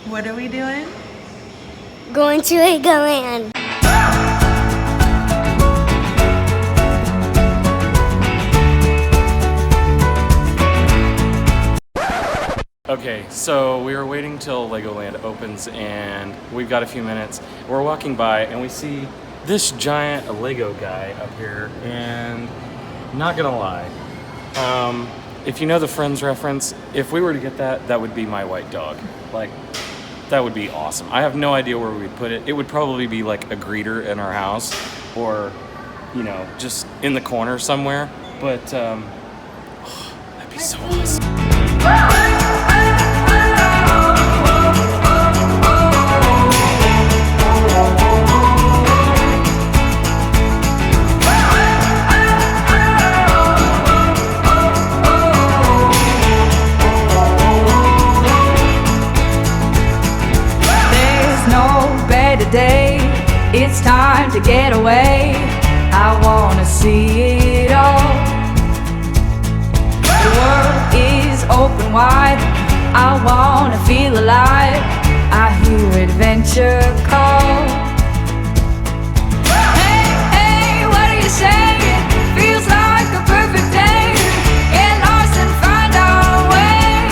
What are we doing? Going to LegoLand. Okay, so we were waiting till LegoLand opens and we've got a few minutes. We're walking by and we see this giant Lego guy up here, and not gonna lie, if you know the Friends reference, if we were to get that, that would be my white dog. Like, that would be awesome. I have no idea where we'd put it. It would probably be like a greeter in our house or, you know, just in the corner somewhere. But, that'd be so awesome. Day, it's time to get away. I wanna see it all. The world is open wide. I wanna feel alive. I hear adventure call. Hey, hey, what are you saying? Feels like a perfect day. Get lost and find our way.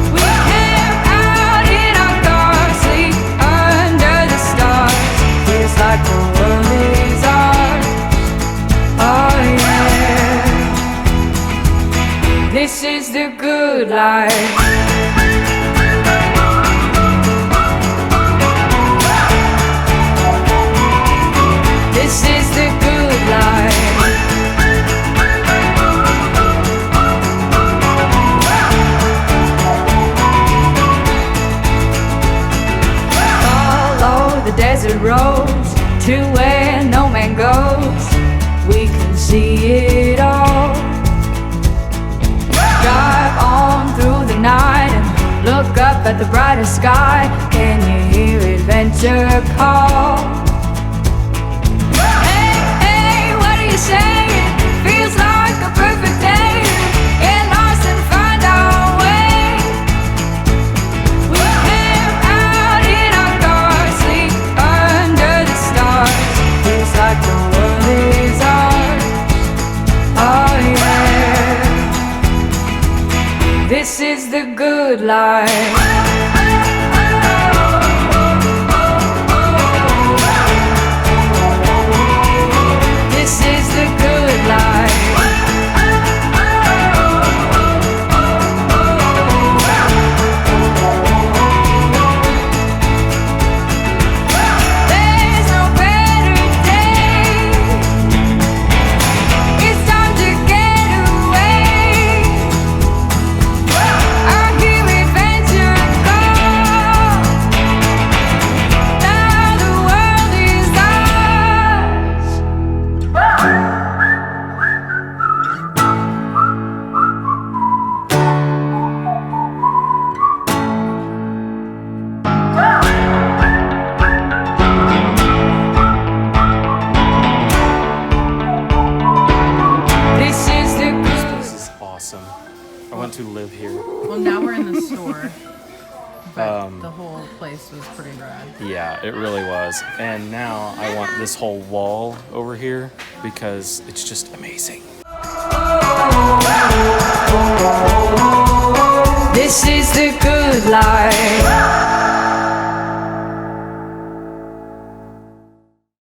We camp out in our cars, sleep like the world is ours. Oh yeah, this is the good life. This is the good life. Follow the desert roads to where no man goes. We can see it all. Drive on through the night and look up at the brighter sky. Can you hear adventure call? Hey, hey, what are you saying? Feels like a perfect day. Get lost and find our way. We camp out in our cars, sleep under the stars. Feels like the world is ours. Oh yeah, this is the good life. This is the good life. I want to live here. Well, now we're in the store. But the whole place was pretty rad. Yeah, it really was. And now I want this whole wall over here because it's just amazing. This is the good life.